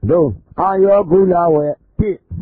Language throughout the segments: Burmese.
Dong, Ayo Gulawe,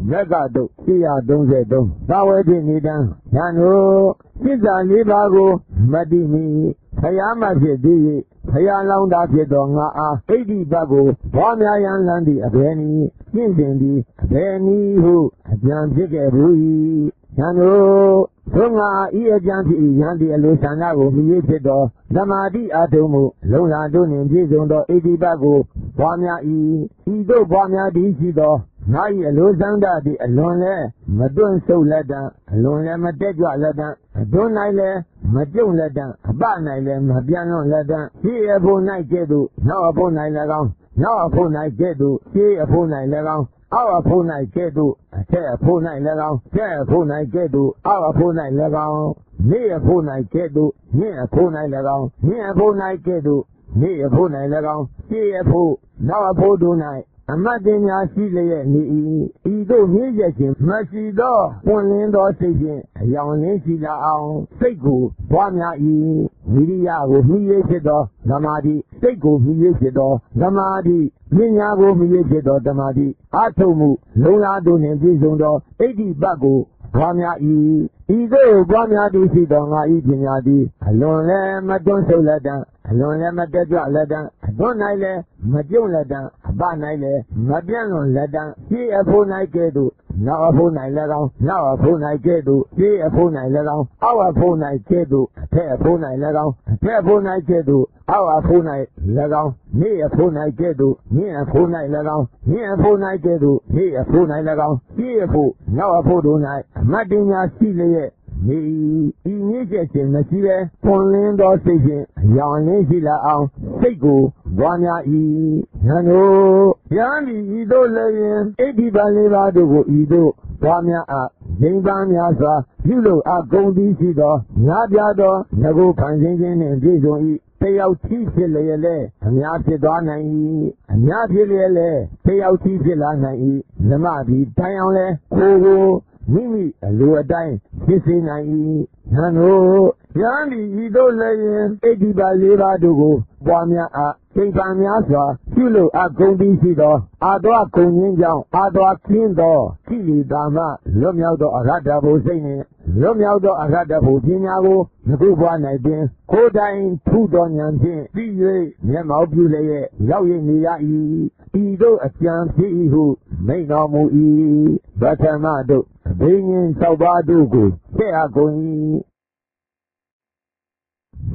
Yagado, Sia Dong, Bawadi Nidan, Yano, Sisa Libago, Madimi, Hayama Jedi, Hayalanda Jedonga, 80 Bago, Wamayan Landi, Abeni, Yindi, Abeni, who, Jan Jigarui, Yano, Sunga, Iajanti, Yandi, Alusanago, Miedo, Namadi Atomo, Lola Donin, Jizondo, 80 Bago, Wamia E, Ido Wamia Disido. Nai Lozanda di Alone, Madon so ledan, Alone Madedua ledan, Adon Nile, Madon ledan, Abanile, Mabiano ledan, Here upon night gedu, now upon night legan, now upon night gedu, here upon night legan, our upon night gedu, a tear upon night legan, tear upon night gedu, our upon night legan, near upon night gedu, near upon night legan, near upon night gedu, near upon night legan, here upon, now upon do night. Amadina Sile ni Ido Nijakin, Masido, Ponlindo Station, Young Sila, Sego, Bamia E, Midiago, Miyedo, Damadi, Sego, Miyedo, Damadi, Minago, Miyedo, Damadi, Atomu, Lola Donin, Jizondo, 80 Bago, Bamia E, Ido, Bamia Dusidonga, Idiadi, Alone, Madon Soladan, Alone, Madedra Ladan, Adonile, Majon Ladan, Abanile, Mabiano Ladan, see a phone I gedu, now a phone I legal, now a phone I gedu, see a phone I legal, our phone I gedu, a pair phone I legal, a pair phone I gedu, our phone I legal, me a phone I gedu, me a phone I legal, me a phone I gedu, me a phone I legal, see a phone, now a phone I, Madina Sile. He initiated Nasive, Ponlindo Station, Yan Sila, Sego, Guanya E, Yano, Yani Ido Layan, 80 Baleva do Ido, Guamia A, Zimbamiasa, Yulo A Gondi Sido, Nabiado, Nago Panjin and Jason E. Pay out T-Sile, and Yasidana E, and Yasilele, pay out T-Silana E, Zamadi, Tayale, Kogo, Mimi, a lure dime, kissing I Nano, Yani, Ido Layan, 80 Baleva do Guamia A, Zimbamiasa, Yulo A Gondi Sido, Adwa Konyan, Adwa Kindo, Kili Dama, Lomiado Aradabo Zane, Lomiado Aradabo Dinago, Naguba Naidin, Kodain, Tudonian, Biye, Yamabule, Yawi Nia E, Ido a Tian P. who may no more E, Batamado, bringing Saubadugu, they are going.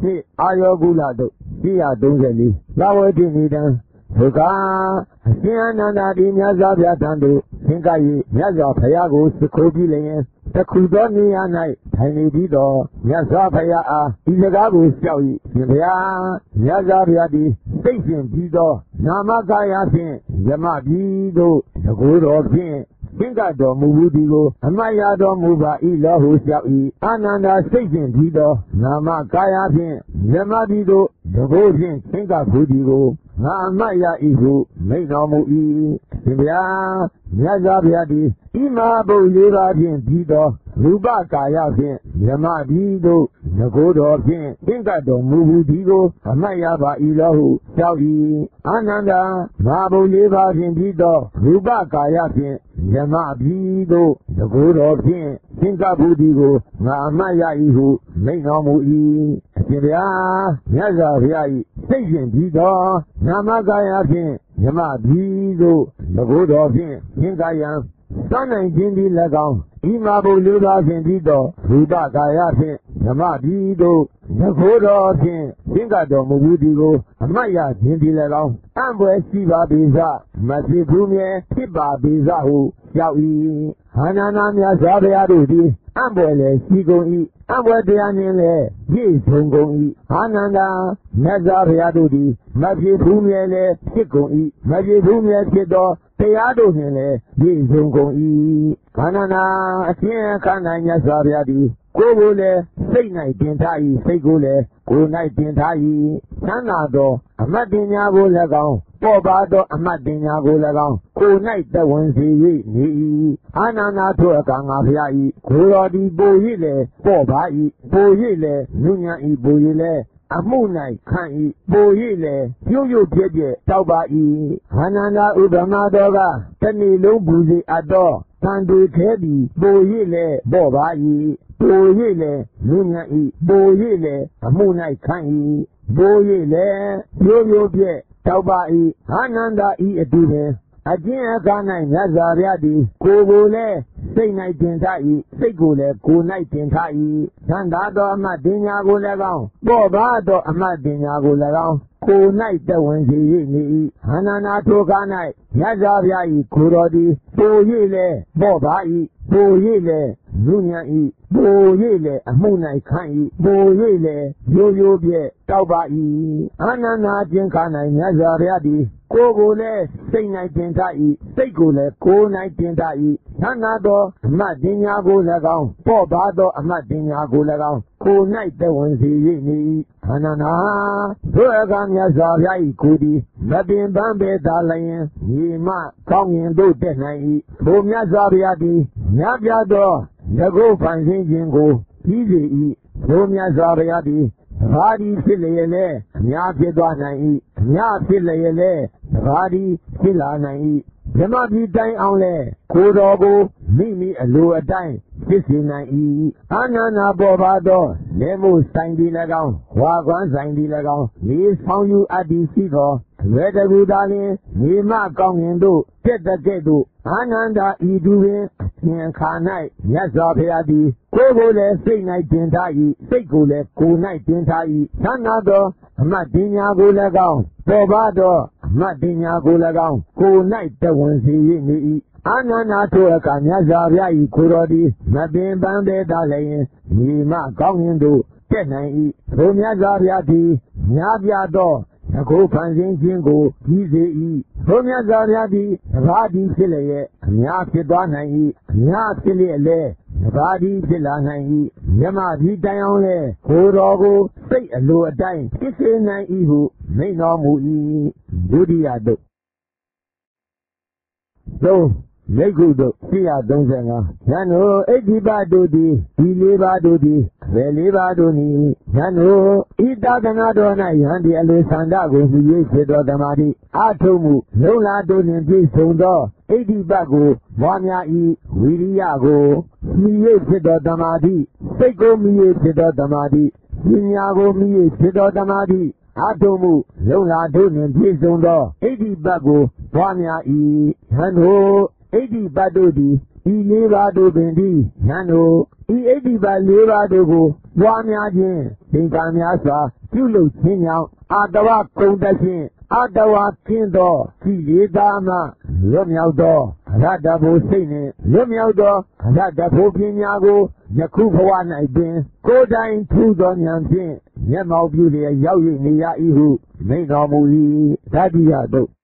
See, Ayogulado, see, I don't really, Lower Dinidan, Hoga, Sianana, Yaza Tandu, Singai, Yaza Payago, Sukobi Lane. The Kudoni and I, Tiny Dido, Yazapaya, Izagabu Shawi, Yaya, Yazabiadi, Station Dido, Namagayasin, Yamabido, the good of him, Singado Mubudigo, Amayado Muba Ilahu Shawi, Ananda Station Dido, Namagayasin, Yamabido, the good him, Singabudigo, Namaya Ihu, Mainomu E, Sibia, Yazabiadi, Imabo Levadin Dido, Ruba Kayafin, Yamadido, Nagodo Fin, Ingado Mubudigo, Amayaba Ilahu, Shawi, Ananda, Mabo Levadin Dido, Ruba Kayafin, Yamadido, Nagodo Fin, Singabudigo, Namaya Ihu, Mainomu E, Sibia, Yazabiadi, Station Dido, Namagayafin, Yamadido, Nagodo Fin, Singayam. Sana Jindi Lagam, Imabo Luda Zindido, Ruda Gayafin, Yamadido, Nagodo Fin, Singado Mubudigo, Amaya Jindi Lagam, Ambo Siva Biza, Masibumye, Tiba Bizahu, Yawi, Hananamia Zabeadudi, Ambole Sigo E, Ambo Dianile, Yisongo E, Hananda, Nazabeadudi, Masibumye, Sigo E, Masibumye Kido, Teado Hile, Yisongo E, Hanana, Tia Kananya Zabeadi, Gogole, Say Night Dintai, Segule, Go Night Dintai, Sanado, Amadina Gulagao, Bobado, Amadina Gulagao, Go Night the Wednesday, Ni, Anana to a Gangafiai, Guladi Boile, Bobai, Boile, Nunya E Boile, အမှု၌ခံ၏ပို၍လေပြုတ်ပြုတ်ပြည့်ပြည့်တောက်ပါ၏အာနန္ဒဥပမာတော်ကတနေ့လုံးပူစီအပ်သောတန်တွေထဲသည်ပို၍လေပေါ့ပါ၏ပို၍လေလူညံ့၏ပို၍လေအမှု၌ခံ၏ပို၍လေပြုတ်ပြုတ်ပြည့်တောက်ပါ၏အာနန္ဒဤအတူပင်အကျင့်အခါ၌မြတ်စွာဘုရားသည်ကိုယ်ကိုလည်းစိတ်၌တင်ထား၏စိတ်ကိုလည်းကိုယ်၌တင်ထား၏သံသာသောအမတ်တင်ညာကိုလည်းကောင်းပေါ့ပါသောအမတ်တင်ညာကိုလည်းကောင်းကိုယ်၌တဝင်စီ၍နေ၏အာနန္ဒထိုကား၌မြတ်စွာဘုရား၏ကိုယ်တော်သည်ပို၍လည်းပေါ့ပါ၏ပို၍လည်းလူညံ့၏ပို၍လည်းအမှု၌ခံ၏ပို၍လည်းရိုးရိုးပြည့်တောက်ပါ၏အာနန္ဒအကျင့်ခါ၌မြတ်စွာဘုရားသည်ကိုယ်ကိုလည်းစိတ်၌တင်ထား၏စိတ်ကိုလည်းကိုယ်၌တင်ထား၏သံသာသောအမတ်တင်ညာကိုလည်းကောင်းပေါ့ပါသောအမတ်တင်ညာကိုလည်းကောင်းကိုယ်၌တဝင်စီ၍နေ၏အာနန္ဒထိုအခါမြတ်စွာဘုရား၏ကိုယ်သည်မပင်ပန်းပဲသာလျင်မြေမှကောင်းငင်သို့တက်နိုင်၏ထိုမြတ်စွာဘုရားသည်မြတ်ပြသောငကုတ်ဖန်ဆင်းခြင်းကိုပြီးစေ၏ထိုမြတ်စွာဘုရားသည်ဘာဒီဖြစ်လျက်လဲအများဖြစ်သွားနိုင်၏အများဖြစ်လျက်လဲဘာဒီဖြစ်လာနိုင်၏ဓမ္မပြည်တိုင်းအောင်လဲကိုယ်တော်ကိုမိအလိုအတိုင်းဖြစ်စေနိုင်၏အာနန္ဒပေါ်ပါသောလက်မှုဆိုင်သည်လည်းကောင်းဝါကွမ်းဆိုင်သည်လည်းကောင်းလေးဆောင်ယူအပ်သည်ရှိသောဝေတကူသာလျင်မြေမကောင်းငင်တို့တက်တဲ့ကဲ့သို့အာနန္ဒဤသူပင်သင်္ခါ၌မြတ်စွာဘုရားသည်ကိုယ်ကိုလည်းစိတ်၌တင်ထား၏စိတ်ကိုလည်းကိုယ်၌တင်ထား၏သံသာသောအမတ်တင်ညာကိုလည်းကောင်းပေါ်ပါသောအမတ်တင်ညာကိုလည်းကောင်းကိုယ်၌တဝင်စီ၍နေ၏အာနန္ဒထိုအခါမြတ်စွာဘုရား၏ကိုယ်တော်သည်မပင်ပန်းပဲသာလျင်မြေမကောင်းငင်တို့တက်နိုင်၏ထိုမြတ်စွာဘုရားသည်များပြသောငကုတ်ဖန်ဆင်းခြင်းကိုပြီးစေ၏ထိုမြတ်စွာဘုရားသည်သဘာတိဖြစ်လျက်အများဖြစ်သွားနိုင်၏အများဖြစ်လျက်လည်းသဘာတိဖြစ်လာနိုင်၏မြမပြီးတိုင်အောင်လဲကိုယ်တော်ကိုစိတ်အလိုအတိုင်းဖြစ်စေနိုင်၏ဟုမိန့်တော်မူ၏ဒုတိယတုတ်မိဂုတုတ်135ဉာဏ်တို့ဣတိပတို့သည်ဒီလေးပါးတို့သည်ဘယ်လေးပါးတို့နည်းဉာဏ်တို့ဤသာသနာတော်၌ယဟန်ဒီအလိုဆန္ဒကိုမြည်၍ဖြစ်သောသမာဓိအထုံးမှုလုံလာတို့နှင့်ပြည့်စုံသောဣတိပကိုပွားများ၏ဝိရိယကိုမြည်၍ဖြစ်သောသမာဓိစိတ်ကိုမြည်၍ဖြစ်သောသမာဓိပညာကိုမြည်၍ဖြစ်သောသမာဓိအထုံးမှုလုံလာတို့နှင့်ပြည့်စုံသောဣတိပကိုပွားများ၏ယဟန်တို့ဣတိပတို့သည်ဤလေးပါးတို့ပင်သည်ဉာဏ်တို့ဤဣတိပလေးပါးတို့ကိုပွားများခြင်းသင်္ကန်းများစွာပြုလုပ်ခြင်းကြောင့်အာတဝကုံတခြင်းအာတဝကင်းသောဒီလေးသားမှလွတ်မြောက်သောအရတ္တဘုစိတ်နှင့်လွတ်မြောက်သောအရတ္တဘုပညာကိုယခုဘဝ၌ပင်ကိုယ်တိုင်ထူသောဉာဏ်ဖြင့်မျက်မှောက်ပြုလျက်ရောက်၍နေရ၏ဟုမိန့်တော်မူ၏တတိယတုတ်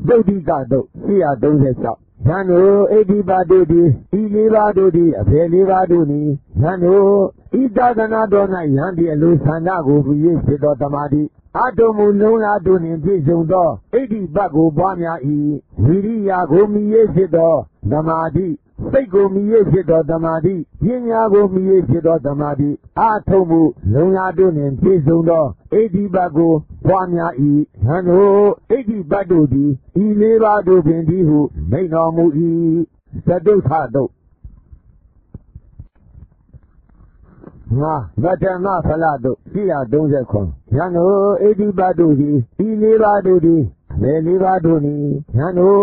သုတ်တိကတုတ်136ဉာဏ်တို့ဣတိပတို့သည်ဤလေးပါးတို့သည်အဘယ်လေးပါးတို့နည်းဉာဏ်တို့ဤသာသနာတော်၌ယဟန်ဒီအလိုဆန္ဒကိုပြု၍ဖြစ်သောသမာဓိအထုံးမူလုံလာတို့နှင့်ပြည့်စုံသောဣတိပကိုပွားများ၏ဝိရိယကိုမြည်၍ဖြစ်သောသမာဓိစိတ်ကိုမြည်၍ဖြစ်သောသမာဓိပညာကိုမြည်၍ဖြစ်သောသမာဓိအထုံးမူလုံလာတို့နှင့်ပြည့်စုံသောဣတိပကိုပွားများ၏ဟန်တို့ဣတိပတို့သည်ဤလေးပါးတို့ပင်သည်ဟုမိန့်တော်မူ၏သတုထတုတ်ပထမဖလတုတ်139ဉာဏ်တို့ဣတိပတို့သည်ဤလေးပါးတို့သည်ဘယ်လေးပါးတို့နည်းဉာဏ်တို့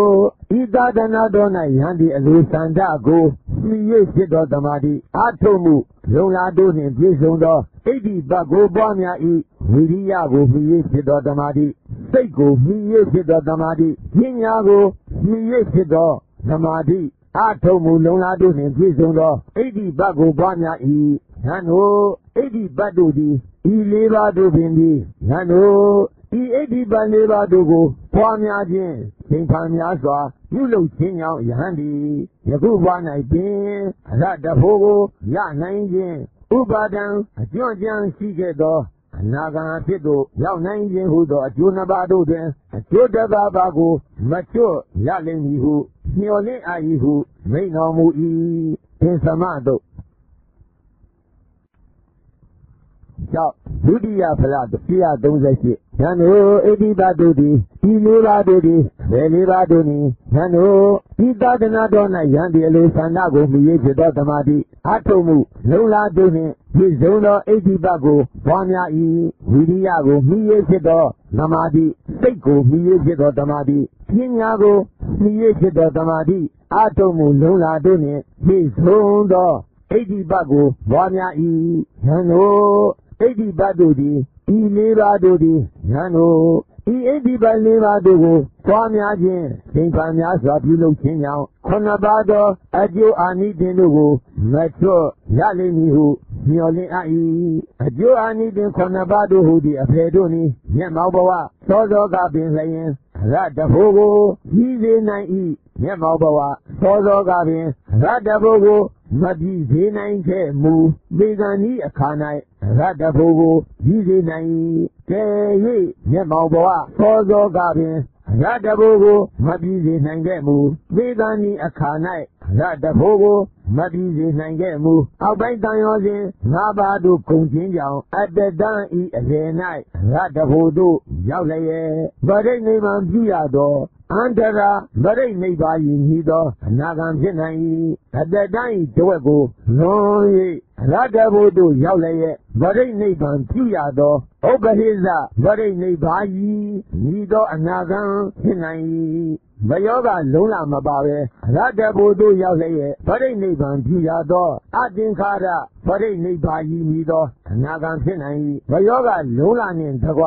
ဤသာသနာတော်၌ယဟန်ဒီအလိုဆန္ဒကိုမြည်၍ဖြစ်သောသမာဓိအထုံးမှုလုံလာတို့နှင့်ပြည့်စုံသောဣတိပကိုပွားများ၏ဝိရိယကိုမြည်၍ဖြစ်သောသမာဓိစိတ်ကိုမြည်၍ဖြစ်သောသမာဓိပညာကိုမြည်၍ဖြစ်သောသမာဓိအထုံးမှုလုံလာတို့နှင့်ပြည့်စုံသောဣတိပကိုပွားများ၏ဉာဏ်တို့ဣတိပတို့သည်ဤလေးပါးတို့ပင်သည်ဉာဏ်တို့ဤဣတိပလေးပါးတို့ကိုပွားများခြင်းသင်္ခါများစွာပြုလုပ်ခြင်းကြောင့်ယဟန်ဒီယခုဘဝ၌ပင်အရတ္တဖို့ကိုရနိုင်ခြင်းဥပါဒံအကျွမ်းကြံရှိခဲ့သောအနာဂံအဖြစ်သို့ရောက်နိုင်ခြင်းဟုသောအကျိုးနှစ်ပါးတို့တွင်အကျိုးတစ်ပါးပါကိုမချွတ်ရလိမ့်မည်ဟုမျှော်လင့်အပ်၏ဟုမိန့်တော်မူ၏သင်္သမတုတ် 6ဒုတိယဖလား138ယံတို့ဣတိပတုတိဒီလေးပါးတို့သည်ဘယ်လေးပါးတို့နည်းယံတို့ဒီသာသနာတော်၌ယံဒီအလိုဆန္ဒကိုမြည်ဖြစ်သောသမာဓိအထုံမှုလုံလာတို့နှင့်ပြည့်စုံသောဣတိပကိုပွားများ၏ဝိရိယကိုမြည်ဖြစ်သောသမာဓိစိတ်ကိုမြည်ဖြစ်သောသမာဓိပညာကိုမြည်ဖြစ်သောသမာဓိအထုံမှုလုံလာတို့နှင့်ပြည့်စုံသောဣတိပကိုပွားများ၏ယံတို့ဣတိပတို့သည်ဒီလေးပါးတို့သည်ယံတို့ဤဣတိပလေးပါးတို့ကိုပွားများခြင်းချိန်ပန်များစွာပြုလုပ်ခြင်းကြောင့်9ပါးသောအကျိုးအာနိသင်တို့ကိုမချွတ်ရလိမ့်မည်ဟုမျှော်လင့်အပ်၏အကျိုးအာနိသင်9ပါးတို့ဟူသည့်အဖေတို့နည်းမျက်မှောက်ဘဝသောသောကပင်လျင်ရတဖို့ကိုကြီးစေနိုင်၏မျက်မှောက်ဘဝသောသောကပင်ရတဖို့ကိုမပြီးစေနိုင်ခဲ့မူပေကံဤအခါ၌ရတဖို့ကိုကြီးစေနိုင်ကဲ၍မျက်မှောက်ဘဝသောသောကပင်ရတဖို့ကိုမပြီးစေနိုင်ခဲ့မူပေကံဤအခါ၌ရတဖို့ကိုမပြီးစေနိုင်ခဲ့မူအောက်ပိုင်းတန်ရောစဉ်5ပါးတို့ကုန်ခြင်းကြောင့်အတ္တတံဤအလယ်၌ရတဖို့တို့ရောက်လျက်ဗရိနိဗ္ဗာန်ပြုရသောအန္တရာဗရိနိဗ္ဗာန်ဤသောအနာဂံဖြစ်နိုင်၏အတ္တတံဤတဝက်ကိုလွန်၍ရတဖို့တို့ရောက်လျက်ဗရိနိဗ္ဗာန်ပြုရသောဥပ္ပဟိဇဗရိနိဗ္ဗာန်ဤသောအနာဂံဖြစ်နိုင်၏မယောကလုံးလာမပါပဲရတဖို့တို့ရောက်လျက်ဗရိနိဗ္ဗာန်ပြုရသောအသင်္ခါရဗရိနိဗ္ဗာန်ဤသောအနာဂံဖြစ်နိုင်၏မယောကလုံးလာနှင့်တကွ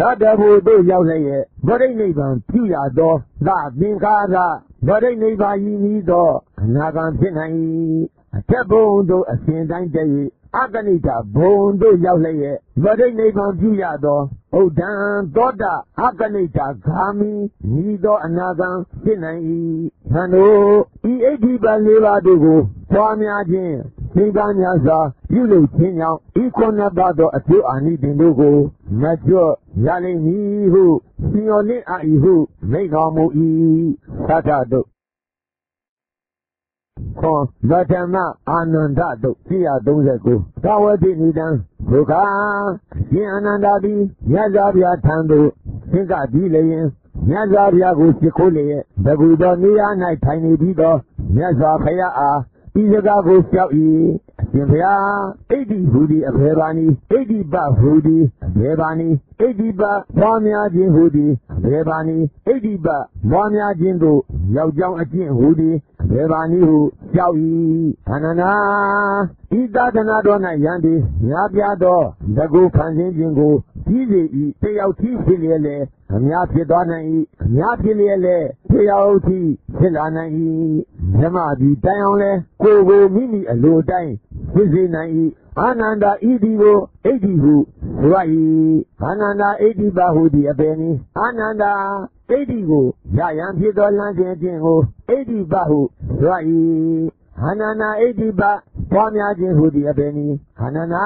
ရတဖို့တို့ရောက်လျက်ဗရိနိဗ္ဗာန်ပြုရသောသသင်္ခါရဗရိနိဗ္ဗာန်ဤသောအနာဂံဖြစ်နိုင်၏အထက်ဘုံတို့အစဉ်တိုင်းတည်းအကနိဋ္ဌဘုံတို့ရောက်လျက်ဗရိနိဗ္ဗာန်ပြုရသောဥဒ္ဒံသောတာအကနိဋ္ဌဂါမိဤသောအနာဂံဖြစ်နိုင်၏ဟန်တို့ဤဣဋ္ဌိပတ်၄ပါးတို့ကိုပွားများခြင်းသိက္ခာများစွာပြုလုပ်ခြင်းကြောင့်ဤ9ပါးသောအကျိုးအာနိသင်တို့ကိုမချွတ်ရလိမ့်မည်ဟုမျှော်လင့်အပ်၏ဟုမိန့်တော်မူ၏သတ္တတို့ခွန်ဗတ္တမအာနန္ဒတို့139သာဝတိနိဒံဒုက္ခရှင်အာနန္ဒသည်မြတ်စွာဘုရားထံသို့သင်္ကတိလျင်မြတ်စွာဘုရားကိုရှိခိုးလျက်တကူသောနေရာ၌ထိုင်နေပြီးသောမြတ်စွာဘုရားအားဤစကားကိုလျှောက်၏အရှင်ဘုရားဣတိဟူသည်အဘေဘာနိဣတိပဟူသည်အဘေဘာနိဣတိပပွားများခြင်းဟူသည်အဘေဘာနိဣတိပပွားများခြင်းသို့ရောက်ကြောင်းအကျင့်ဟူသည်အဘေဘာနိဟုလျှောက်၏အနန္ဒာဤသာသနာတော်၌ယံသည်များပြားသောတကူဖန်ဆင်းခြင်းကိုကြီးစေ၏တယောက်ထီးဖြစ်လျက်လည်းအများဖြစ်သွားနိုင်၏အများဖြစ်လျက်လည်းတယောက်ထီးဖြစ်လာနိုင်၏ဓမ္မသည်တိုင်အောင်လဲကိုယ်ကိုမိမိအလိုတိုင်းဖြစ်စေနိုင်၏အာနန္ဒာဤဒီကိုဣတိဟုဆို၏အာနန္ဒာဣတိပဟုသည်အပေနည်းအာနန္ဒာဣတိကိုရယံဖြစ်သောလမ်းစဉ်အခြင်းကိုဣတိပဟုဆို၏အာနန္ဒာဣတိပပွားများခြင်းဟုသည်အပေနည်းအာနန္ဒာ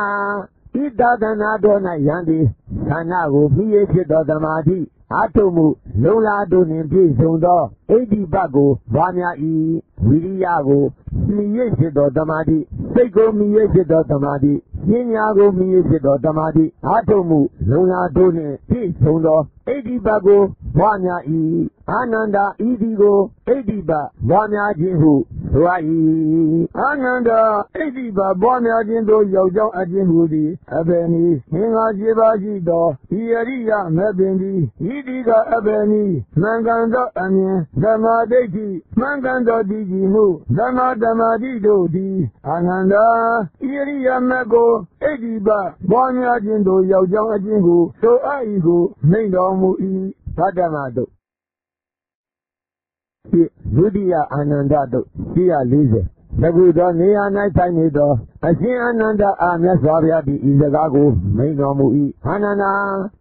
ဤသာသနာတော်၌ယံသည်ဌာနကိုမြည်ဖြစ်သောသမာဓိအထုမှုလုံလာတို့နှင့်ပြည့်စုံသောဣတိပကိုပွားများ၏ဝိရိယကိုမြည်ဖြစ်သောသမာဓိစိတ်ကိုမြည်ဖြစ်သောသမာဓိပညာကိုမြည်ဖြစ်သောသမာဓိအထုမှုလုံလာတို့နှင့်ပြည့်စုံသောဣတိပကိုပွားများ၏အာနန္ဒာဤဒီကိုဣတိပပွားများခြင်းဟုဆို၏အာနန္ဒာဣတိပပွားများခြင်းသို့ရောက်ကြောင်းအခြင်းဟူသည်အဘယ်နည်းသင်္ဃာ7ပါးရှိသောဤအရိယမဲ့ပင်သည်ဤဒီကအဘယ်နည်းမှန်ကန်သောအမြင်ဓမ္မဒိဋ္ဌိမှန်ကန်သောတည်ကြည်မှုဓမ္မဓမ္မတိတို့သည်အာနန္ဒာဤအရိယမဲ့ကိုဣတိပပွားများခြင်းသို့ရောက်ကြောင်းအခြင်းကိုဆိုအပ်၏ကိုမိန့်တော်မူ၏ဗတ္တမတို့ဒုတိယအာနန္ဒတို့140တကူသောနေရာ၌ထိုင်နေသောအရှင်အာနန္ဒအားမြတ်စွာဘုရားသည်ဤစကားကိုမိန့်တော်မူ၏အာနန္ဒာ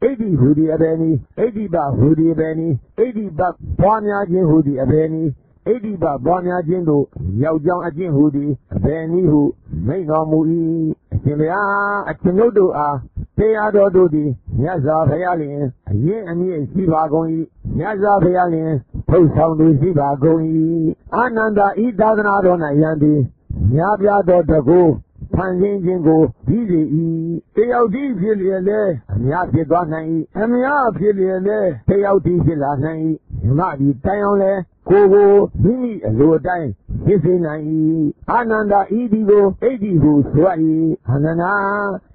ဣတိဟူသည်အဘယ်နည်းဣတိပဟူသည်အဘယ်နည်းဣတိပပွားများခြင်းဟူသည်အဘယ်နည်းဣတိပပွားများခြင်းသို့ရောက်ကြောင်းအကျင့်ဟူသည်အဘယ်နည်းဟုမိန့်တော်မူ၏အရှင်ဘုရားအရှင်တို့တို့အားတရားတော်တို့သည်မြတ်စွာဘုရားလျင်အရင်အမြင့်ရှိပါကုန်၏မြတ်စွာဘုရားလျင်ထုတ်ဆောင်သူရှိပါကုန်၏အာနန္ဒာဤသာသနာတော်၌ယံသည်များပြားသောတကူဖ ဖန်ဆင်းခြင်းကိုပြီးစေ၏တယောက်တည်းဖြစ်လျက်လည်းအများဖြစ်သွားနိုင်၏အများဖြစ်လျက်လည်းတယောက်တည်းဖြစ်လာနိုင်၏မြမဒီတိုင်အောင်လဲကိုမိမိအလိုအတိုင်းဖြစ်စေနိုင်၏အာနန္ဒဤဒီကိုဣတိဟုဆို၏အာနန္ဒ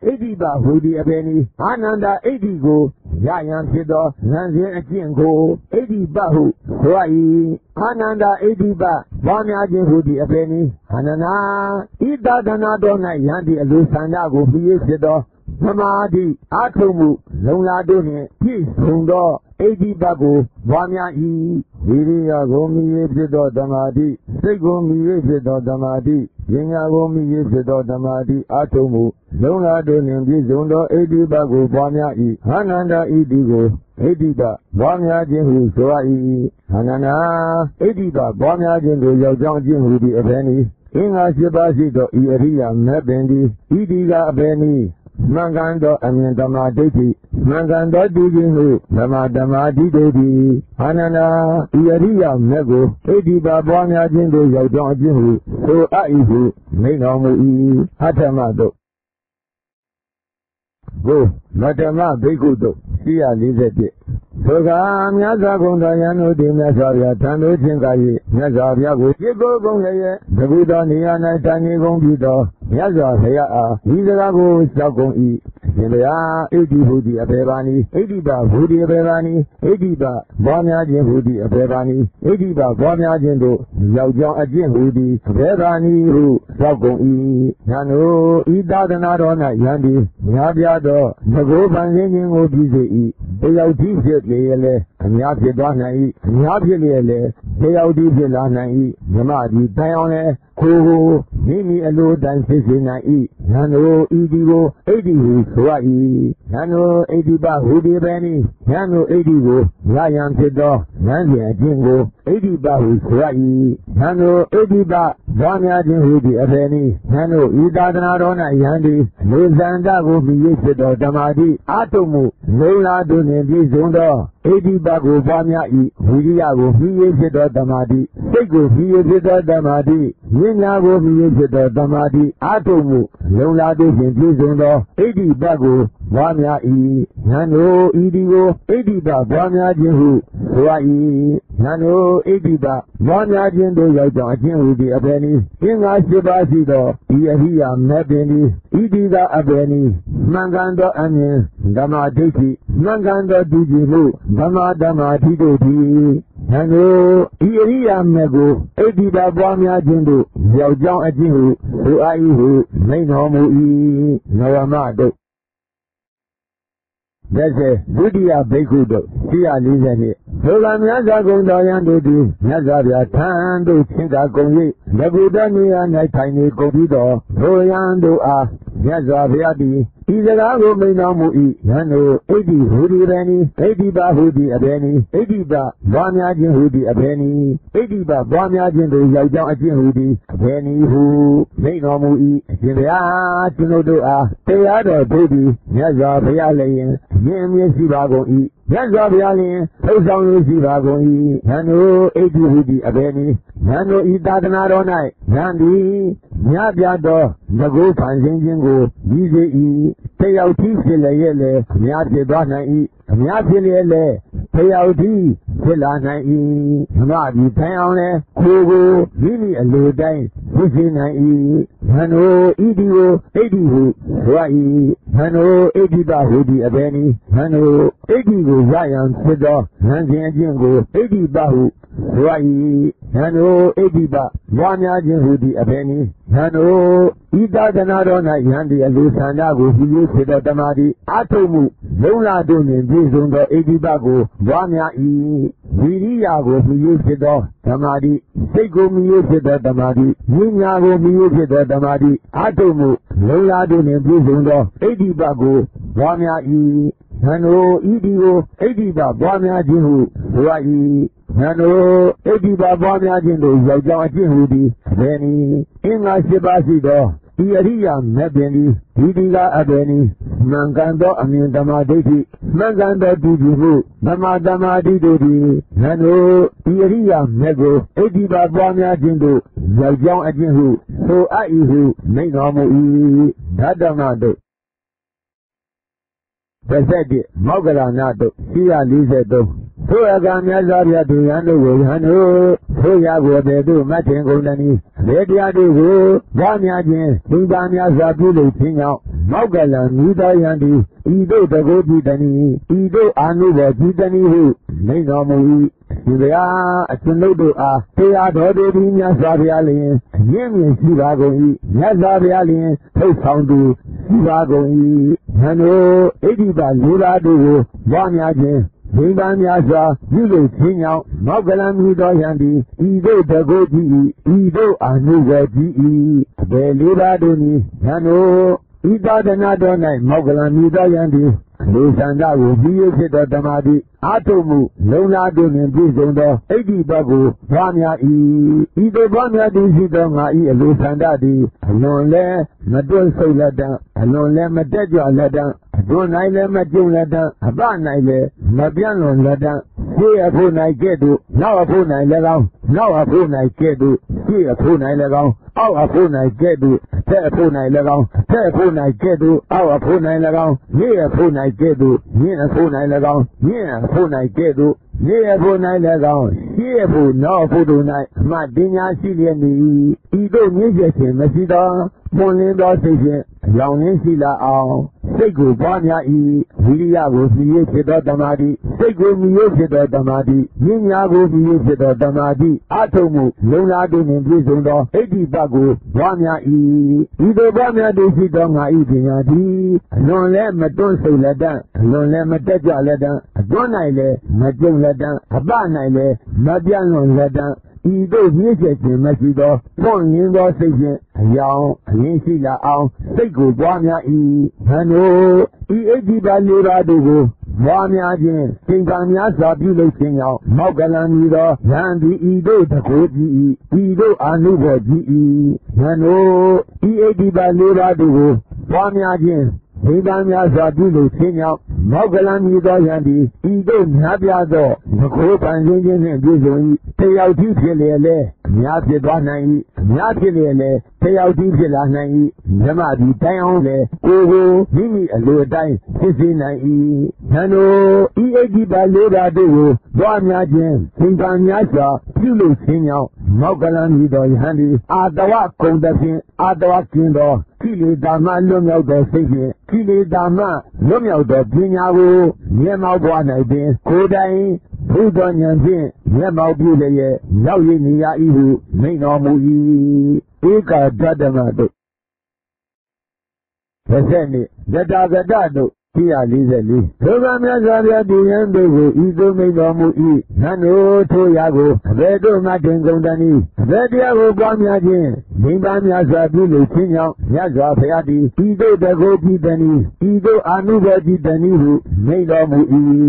ဣတိပဟူသည်အဘယ်နည်းအာနန္ဒဣတိကိုရယံဖြစ်သောဉာဏ်စဉ်အကျင့်ကိုဣတိပဟုဆို၏အာနန္ဒဣတိပဘာများခြင်းဟူသည်အဘယ်နည်းအာနန္ဒဤသာသနာတော်၌ယံတိအလိုဆန္ဒကိုမြည်ဖြစ်သောသမာဓိအာထုံမှုလုံလာတို့နှင့်ပြည့်စုံသောဣတိပကိုဘွားများ၏ဝိရိယကိုမြည်ဖြစ်သောသမာဓိစိတ်ကိုမြည်ဖြစ်သောသမာဓိဉာဏ်ကိုမြည်ဖြစ်သောသမာဓိအာထုံမှုလုံလာတို့နှင့်ပြည့်စုံသောဣတိပကိုဘွားများ၏အာနန္ဒဣတိကိုဣတိပဘွားများခြင်းဟုဆို၏အာနန္ဒဣတိပဘွားများခြင်းကိုရောက်ကြောင်းခြင်းဟုသည်အဘယ်နည်းအင်္ဂါ၈ပါးရှိသောဤအရိယာမေပင်သည်ဣတိကအဘယ်နည်းမှန်ကန်သောအမြင်သမာဓိဋ္ဌိမှန်ကန်သောတည်ခြင်းဟုဓမ္မဓမ္မာဓိဋ္ဌိသည်အာနန္ဒဤအရိယာမေကိုဣတိပပွားများခြင်းကိုရောက်ကြောင်းအခြင်းဟုဆိုအပ်၏ဟုမိန့်တော်မူ၏အထမတို့ကိုမတ္တမဘိက္ခုတို့441သောကမြတ်စွာဘုရားယံတို့သည်မြတ်စွာဘုရားထံသို့ချင်းကား၍မြတ်စွာဘုရားကိုจิตကိုကုန်လျက်တကူသောနေရာ၌တိုင်နေကုန်ပြီးသောမြတ်စွာဘုရားအားဒီစကားကိုလျှောက်ကုန်၏ရှင်ဘုရားဣတိဟူသည်အဘယ်ပါနည်းဣတိပဟူသည်အဘယ်ပါနည်းဣတိပဘွားများခြင်းဟူသည်အဘယ်ပါနည်းဣတိပဘွားများခြင်းတို့ရောက်ကြောင်းအကျင့်ဟူသည်အဘယ်ပါနည်းဟုလျှောက်ကုန်၏ညာတို့ဤသာသနာတော်၌ယံသည်များပြားသောငကိုးပန်ခြင်းကိုပြုစေ၏တယောက်တည်းဖြစ်လျက်လည်းအများဖြစ်သွားနိုင်၏အများဖြစ်လျက်လည်းတယောက်တည်းဖြစ်လာနိုင်၏မြမဒီတိုင်အောင်လည်းကိုမိမိအလိုတိုင်းဖြစ်စေနိုင်၏ညာတို့ဤဒီကိုဣတိဟုဆို၏ညာတို့ဣတိပဟူသည်ပဲနည်းညာတို့ဣတိကိုရယံဖြစ်သောဉာဏ်စဉ်အကျင့်ကိုဣတိပဟုဆို၏ညာတို့ဣတိပဘွားများခြင်းဟူသည်အဘယ်နည်းညာတို့ဤသာသနာတော်၌ယံသည်နေသန္တကိုမြည်ဖြစ်သောဓမ္မာတိအာထုံမှုလုံလာတို့နှင့်ပြည့်စုံသောဣတိပကိုဘွားများ၏ဝိရိယကိုမြည်ဖြစ်သောဓမ္မာတိစိတ်ကိုမြည်ဖြစ်သောဓမ္မာတိဉာဏ်ကိုမြည်ဖြစ်သောဓမ္မာတိအာထုံမှုလုံလာတို့ဖြင့်ပြည့်စုံသောဣတိပကိုဘွားများ၏ဉာဏ်တို့ဤဒီကိုဣတိပဘွားများခြင်းဟုဆို၏ဉာဏ်တို့ဣတိပဘွားများခြင်းတို့ရောက်ကြောင်းအခြင်းဟူသည်အဘယ်နည်းအင်္ဂါ၈ပါးရှိသောဤအရိယာမေပင်သည်ဣတိကအဘယ်နည်းမှန်ကန်သောအမြင်ဓမ္မဒိဋ္ဌိမှန်ကန်သောတည်ကြည်မှုဓမ္မဓမ္မာဓိတို့သည်ဉာဏ်တို့ဤအရိယာမေကိုဣတိပပွားများခြင်းတို့ရောက်ကြောင်းအခြင်းဟုဆို၏ဟုမိန့်တော်မူ၏နဝမတို့ဒုတိယဘိက္ခုတို့442သောကမြတ်စွာဘုရားယံတို့သည်မြတ်စွာဘုရားထံသို့ချင်းကာကုန်၍တကူတနေရာ၌ထိုင်နေကုန်ပြီးသောထိုယံတို့အားမြတ်စွာဘုရားသည်ဤစကားကိုမိန့်တော်မူ၏ယံတို့ဣတိဟူသည်ပဲနည်းဣတိပဟူသည်အဘယ်နည်းဣတိပဘွားများခြင်းဟူသည်အဘယ်နည်းဣတိပဘွားများခြင်းတို့ရောက်ကြောင်းအကျင့်ဟူသည်အဘယ်နည်းဟုမိန့်တော်မူ၏အရှင်ဘုရားကျွန်ုပ်တို့အားတရားတော်တို့သည်မြတ်စွာဘုရားလည်းယင်မြင့်မြတ်ရှိပါကုန်၏မြတ်စွာဘုရားလျင်ထုတ်ဆောင်လို့ရှိပါကုန်၏ဉာဏ်တို့ဣတိဟူသည်အဘယ်နည်းဉာဏ်တို့ဤသာသနာတော်၌ဉာဏ်သည်မြတ်ပြသောငကိုးဖန်ဆင်းခြင်းကိုရည်စေ၏တယောက်တည်းဖြစ်လျက်လည်းအများဖြစ်သွားနိုင်၏အများဖြစ်လျက်လည်းတယောက်တည်းဖြစ်လာနိုင်၏ဓမ္မဒီထိုင်အောင်လည်းကိုမိမိအလိုတိုင်းဖြစ်စေနိုင်၏ဉာဏ်တို့ဤဒီကိုဣတိဟုဆို၏ဉာဏ်တို့ဣတိပဟူသည်အဘယ်နည်းဉာဏ်တို့ဣတိကိုရယံဖြစ်သောဉာဏ်စဉ်အကျင့်ကိုဣတိပဟုဆို၏ဉာဏ်တို့ဣတိပဘွားများခြင်းဟူသည်အဘယ်နည်းဉာဏ်တို့ဤသာသနာတော်၌ယံသည်အလိုဆန္ဒကိုပြည့်ဖြစ်သောတမာတိအာထုံမှုလုံလာတို့နှင့်ပြည့်စုံသောဣတိပကိုဘွားများ၏ဝိရိယကိုပြည့်ဖြစ်သောဓမ္မာတိစိတ်ကိုပြည့်ဖြစ်သောဓမ္မာတိဉာဏ်ကိုပြည့်ဖြစ်သောဓမ္မာတိအာထုံမှုလုံလာတို့နှင့်ပြည့်စုံသောဣတိပကိုဘွားများ၏ဉာဏ်တို့ဤဒီကိုဣတိပဘွားများခြင်းဟုဆို၏ဉာဏ်တို့ဣတိပဘွားများခြင်းတို့ရောက်ကြောင်းအကျင့်ဟူသည်အဘယ်နည်းအင်္ဂါ၈ပါးရှိသောဤ Iria Mebini, Idiga Abeni, Mankando Amin Damaditi, Mankando Dibu, Damadama Didi, Nano, Iria Mego, Ediba Bamia Jindu, Zaljan Ajinhu, So Aihu, Mainomu, Dadamado. Pesedi, Mogalanado, Sia Lizedo. Soyagamia Zabia Diano Hano, Soya Bedu, Matin Gondani, Redia Dugo, Banyajin, Bambia Zabulu Pina, Mogalan, Nida Yandi, Ido the Goji Dani, Ido Anuba Jidani who, Nainomu, Sivia, Atinodo, Tea Dodinia Zabialin, Yemi Sivago, Nazabialin, Tosandu, Sivago, Hano, Ediba Lura Dugo, Banyajin. Bambia, you king out, Mogalan Nido Yandi, Ido the Goji, Ido Anuba G. Belura Doni, Hano, Ida the Nadona, Mogalan Nido Yandi, Lusanda will be a set of Damadi, Atomu, Lola Donin, Bizondo, Edi Babu, Bamia E. Ido Bamia Dizidoma E. Lusanda D. Alone, Madon Solada, Alone, Madeja Lada. Don't I let my June letter, a barn I let, Mabiano letter, see a phone I get to, now a phone I let out, now a phone I get to, see a phone I let out, how a phone I get to, telephone I let out, telephone I get to, how a phone I let out, near a phone I get to, near a phone I let out, near a phone I get to, near a phone I let out, here for no photo night, my dinner Siliani, Ido Music, Masida, Morning Station, Long Sila, Sego Banya E, Vilia will be a Damadi, Sego Miyosida Damadi, Ninya will be a Damadi, Atomu, Lona Donin Bizondo, Edi Bago, Banya E, Ido Banya Desidonga Idinadi, non let Madon Solada, non let Madaja Leda, Donaile, Majon Leda, Abanaile, Mabiano Leda. Ido Music Masido, Pon Yingo Station, Yao, Yinsila Ao, Sego Bamia E, Hano, Ediba Lura Dugo, Bamia Jin, Singamia Sabilo Singao, Mogalan Nido, Yandi Ido Takoji, Ido Anubo G, Hano, Ediba Lura Dugo, Bamia Jin. Bambia Zabulu Singao, Mogalan Nido Yandi, Ido Nabiado, the Cope and Indian and Bizoi, pay out Dipilele, Yapidana, Yapilele, pay out Dipilana, Namadi Taonle, Ogo, Mimi Aludai, Sisina, Hano, Ediba Lura Duo, Bamia Jim, Singamiasa, Pulu Singao, Mogalan Nido Yandi, Adawa Kondafin, Adawa Kindo. Kili Dama Lumio the Sigi, Kili Dama, Lumio the Pinago, Yemau Guanabin, Kodai, Pudon Yanzin, Yemau Bule, Nauyinia Ihu, Mainomu, Ika Dadamado. Peseni, Dadagadado. Tia Lizeli. Programia Zabia Diambo, Ido Mainomu E, Nano Toyago, Vedo Matin Gondani, Vediago Bamiajin, Nimbamia Zabulu Tina, Yaza Payadi, Ido Dagoji Dani, Ido Anuba Danihu, Mainomu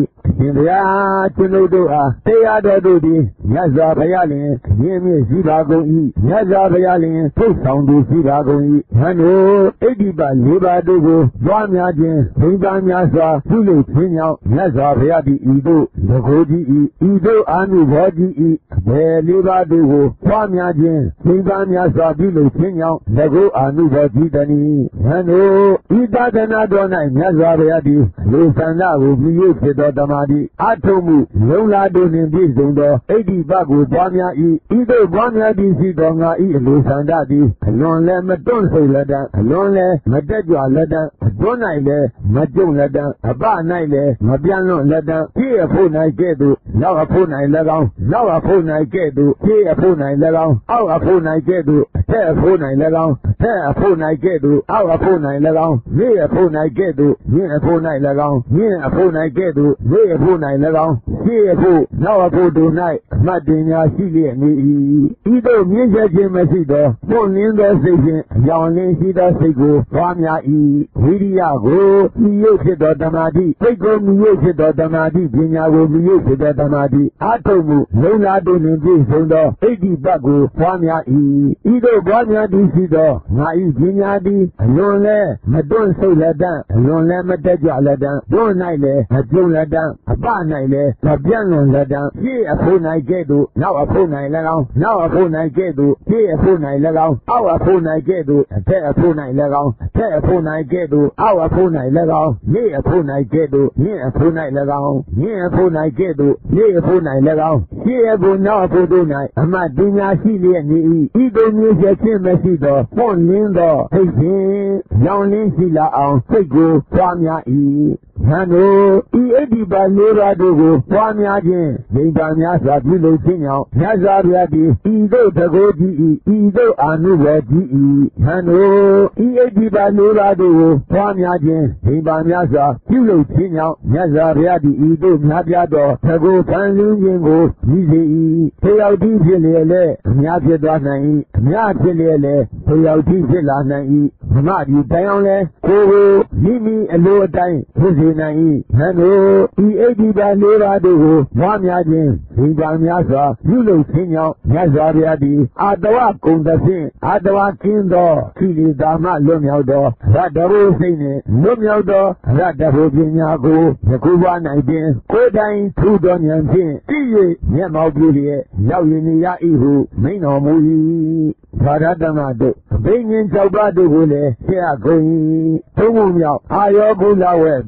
E, India, Tinodoa, Teado Dodi, Yaza Payalin, Yemi Zibago E, Yaza Payalin, Tosandu Zibago E, Hano, Ediba Liba Dogo, Bamiajin, Bamiasa, Pulu Pinyao, Yaza Payadi Ido, Dagoji E, Ido Anubaji E, Liba Dogo, Bamiajin, Bamiasa, Pulu Pinyao, Dago Anubaji Dani, Hano, Ida Danadona, Yaza Payadi, Lusana will be used to the Atomu, Lola Donin Bizondo, Edi Bagu, Bamia E, Ido Bamia Disi Donga E, Lusandadi, Alone Madon Solada, Alone Madeja Leda, Donaile, Majon Leda, Abanaile, Mabiano Leda, Tia Puna Gedu, Lawa Puna Legal, Lawa Puna Gedu, Tia Puna Legal, Our Puna Gedu, Tia Puna Legal, Tia Puna Gedu, Our Puna Legal, Nia Puna Gedu, Nia Puna Legal, Nia Puna Gedu, Nia Puna Legal, Tia Pu, Lawa Pudu Night, Madinia Silia Ni, Ido Music Masido, Ponindo Station, Yawlin Sida Sigo, Bamia E, Yago, Yoke the Damadi, Ego Yoke the Damadi, Pinago, Yoke the Damadi, Atomu, Lola Donin Zondo, Edi Bago, Famia E, Ido Banya Disido, Nai Pinyadi, Lonle, Madon Soladan, Lonle Madaja Ladan, Don Nile, Adon Ladan, Abanile, Tabian Ladan, here a phone I get, now a phone I let out, now a phone I get, here a phone I let out, our phone I get, a telephone I let out, telephone I get, our phone I let out, here a phone I get, here a phone I let out, here a phone I get, here a phone I let out, here a phone now for the night, a Madina Sili, Ido Music Messido, Phone Lindo, Hey, Young Linsila on, Fego, Famia E. Hano, Edi Banera Dogo, Pamiagen, Damiasa, Bilo Signal, Nazariadi, Ido Tagodi, Ido Anuadi, Hano, Edi Banera Dogo, Pamiagen, Damiasa, Bilo Signal, Nazariadi, Ido Nabiado, Tago, Tanzingo, Easy, Payouti Zilele, Nyakidana, Nyakilele, Payouti Zilana, Madi Bayonle, Kogo, Mimi, and Lower Time, Nai, Hano, Edi Banera Dogo, Mamiagen, Damiasa, Bilo Signal, Nazariadi, Adawa Kundasin, Adawa Kindo, Kili Dama Lomiado, Radaro Sine, Lomiado, Radaro Pinago, Yakuba Naidin, Kodain, Tudonian Tin, Tiye, Yamaugurie, Yawinia Ihu, Mino Mui, Paradamado, Bingin Zabado Gule, Sea Going, Tumumia, Ayobulawe,